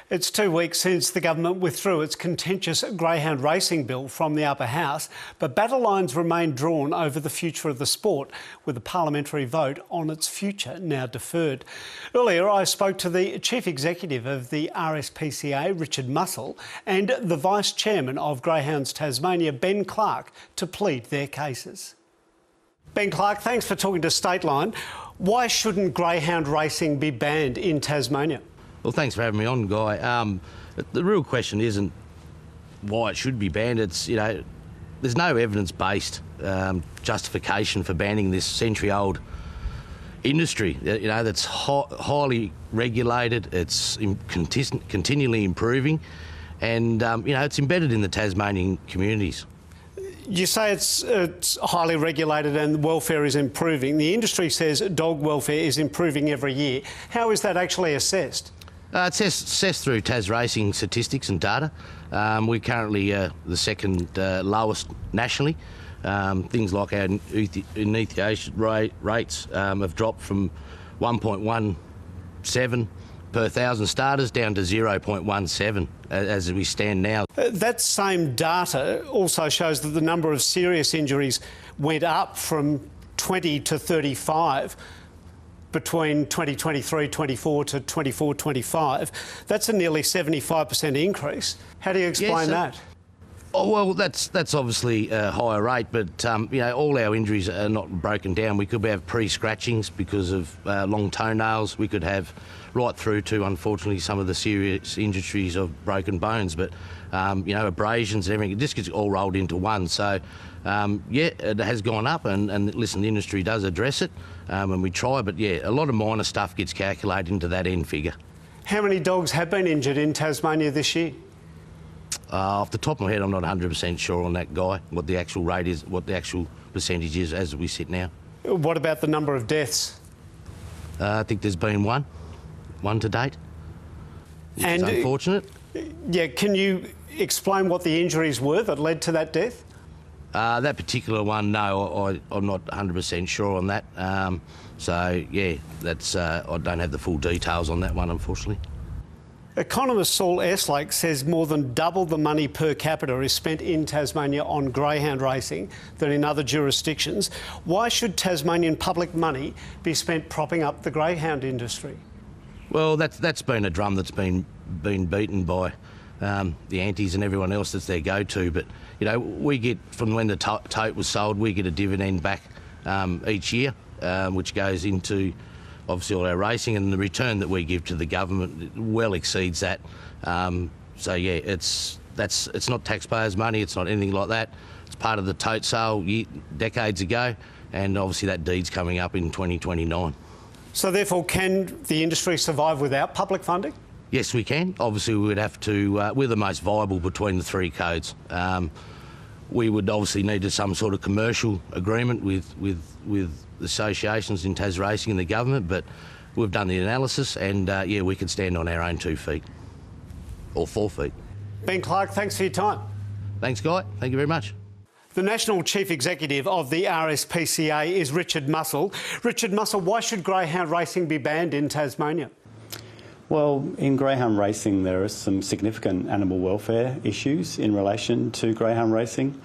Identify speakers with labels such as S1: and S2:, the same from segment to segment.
S1: It's 2 weeks since the government withdrew its contentious greyhound racing bill from the upper house, but battle lines remain drawn over the future of the sport, with a parliamentary vote on its future now deferred. Earlier, I spoke to the Chief Executive of the RSPCA, Richard Mussell, and the Vice Chairman of Greyhounds Tasmania, Ben Clark, to plead their cases. Ben Clark, thanks for talking to Stateline. Why shouldn't greyhound racing be banned in Tasmania?
S2: Well, thanks for having me on, Guy. The real question isn't why it should be banned. It's, there's no evidence-based justification for banning this century-old industry, that's highly regulated, it's continually improving, and, it's embedded in the Tasmanian communities.
S1: You say it's highly regulated and welfare is improving. The industry says dog welfare is improving every year. How is that actually assessed?
S2: It's assessed through Tas Racing statistics and data. We're currently the second lowest nationally. Things like our initiation rates have dropped from 1.17 per 1,000 starters down to 0.17 as we stand now.
S1: That same data also shows that the number of serious injuries went up from 20 to 35 between 2023-24 to 24-25. That's a nearly 75% increase. How do you explain that?
S2: Oh, well, that's obviously a higher rate, but all our injuries are not broken down. We could have pre-scratchings because of long toenails. We could have right through to, unfortunately, some of the serious injuries of broken bones. But abrasions and everything, this gets all rolled into one. So it has gone up, and listen, the industry does address it, and we try. But a lot of minor stuff gets calculated into that end figure. How
S1: many dogs have been injured in Tasmania this year?
S2: Off the top of my head, I'm not 100% sure on that, Guy, what the actual rate is, what the actual percentage is as we sit now.
S1: What about the number of deaths?
S2: I think there's been one to date. It's unfortunate.
S1: Yeah, can you explain what the injuries were that led to that death?
S2: That particular one, no, I'm not 100% sure on that. I don't have the full details on that one, unfortunately.
S1: Economist Saul Eslake says more than double the money per capita is spent in Tasmania on greyhound racing than in other jurisdictions. Why should Tasmanian public money be spent propping up the greyhound industry?
S2: Well, that's been a drum that's been beaten by the antis and everyone else that's their go-to. But, we get, from when the tote was sold, we get a dividend back each year, which goes into obviously all our racing, and the return that we give to the government well exceeds that. It's not taxpayers' money, it's not anything like that. It's part of the tote sale decades ago, and obviously that deed's coming up in 2029.
S1: So therefore, can the industry survive without public funding?
S2: Yes, we can. Obviously, we would have to, we're the most viable between the three codes. We would obviously need some sort of commercial agreement with associations in Tas Racing and the government, but we've done the analysis, and we can stand on our own 2 feet, or 4 feet.
S1: Ben Clark, thanks for your time.
S2: Thanks, Guy. Thank you very much.
S1: The National Chief Executive of the RSPCA is Richard Mussell. Richard Mussell, why should greyhound racing be banned in Tasmania?
S3: Well, in greyhound racing, there are some significant animal welfare issues in relation to greyhound racing.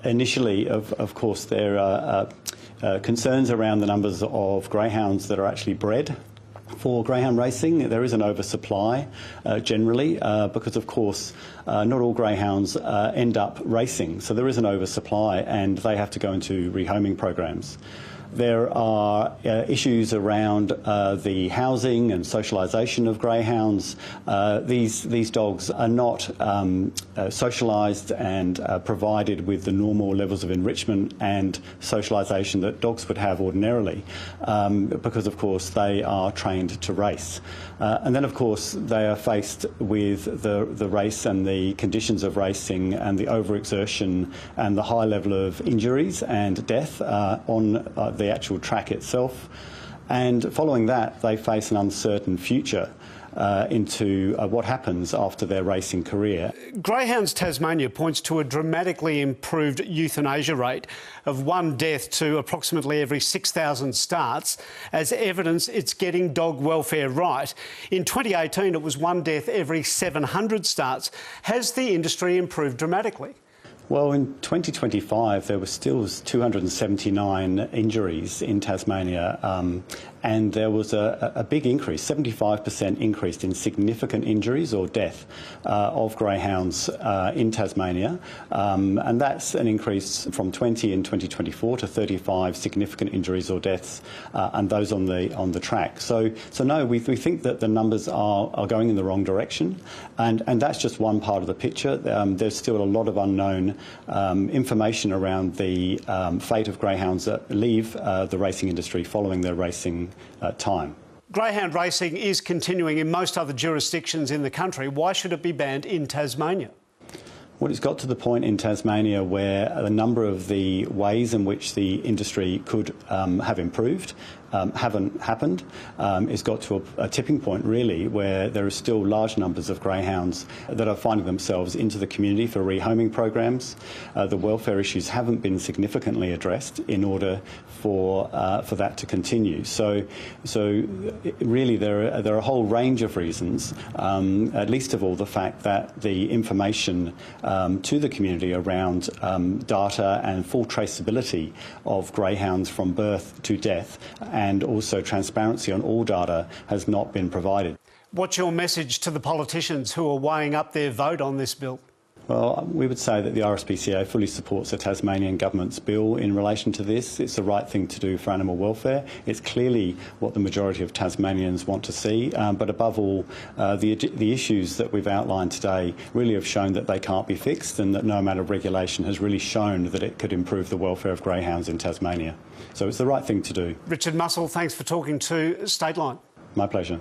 S3: Initially, of course, there are concerns around the numbers of greyhounds that are actually bred for greyhound racing. There is an oversupply generally because, of course, not all greyhounds end up racing. So there is an oversupply, and they have to go into rehoming programs. There are issues around the housing and socialisation of greyhounds. These dogs are not socialised and provided with the normal levels of enrichment and socialisation that dogs would have ordinarily, because, of course, they are trained to race. And then, of course, they are faced with the race and the conditions of racing and the overexertion and the high level of injuries and death on the actual track itself. And following that, they face an uncertain future into what happens after their racing career.
S1: Greyhounds Tasmania points to a dramatically improved euthanasia rate of 1 death to approximately every 6,000 starts as evidence it's getting dog welfare right. In 2018, it was 1 death every 700 starts. Has the industry improved dramatically?
S3: Well, in 2025, there were still 279 injuries in Tasmania, and there was a big increase, 75% increase in significant injuries or death of greyhounds in Tasmania, and that's an increase from 20 in 2024 to 35 significant injuries or deaths, and those on the track. So no, we think that the numbers are going in the wrong direction, and that's just one part of the picture. There's still a lot of unknown information around the fate of greyhounds that leave the racing industry following their racing time.
S1: Greyhound racing is continuing in most other jurisdictions in the country. Why should it be banned in Tasmania?
S3: Well, it's got to the point in Tasmania where a number of the ways in which the industry could have improved haven't happened. It's got to a tipping point, really, where there are still large numbers of greyhounds that are finding themselves into the community for rehoming programs. The welfare issues haven't been significantly addressed in order for that to continue. So really, there are a whole range of reasons, at least of all the fact that the information to the community around data and full traceability of greyhounds from birth to death, and also transparency on all data has not been provided.
S1: What's your message to the politicians who are weighing up their vote on this bill?
S3: Well, we would say that the RSPCA fully supports the Tasmanian Government's bill in relation to this. It's the right thing to do for animal welfare. It's clearly what the majority of Tasmanians want to see. But above all, the issues that we've outlined today really have shown that they can't be fixed, and that no amount of regulation has really shown that it could improve the welfare of greyhounds in Tasmania. So it's the right thing to do.
S1: Richard Mussell, thanks for talking to Stateline.
S3: My pleasure.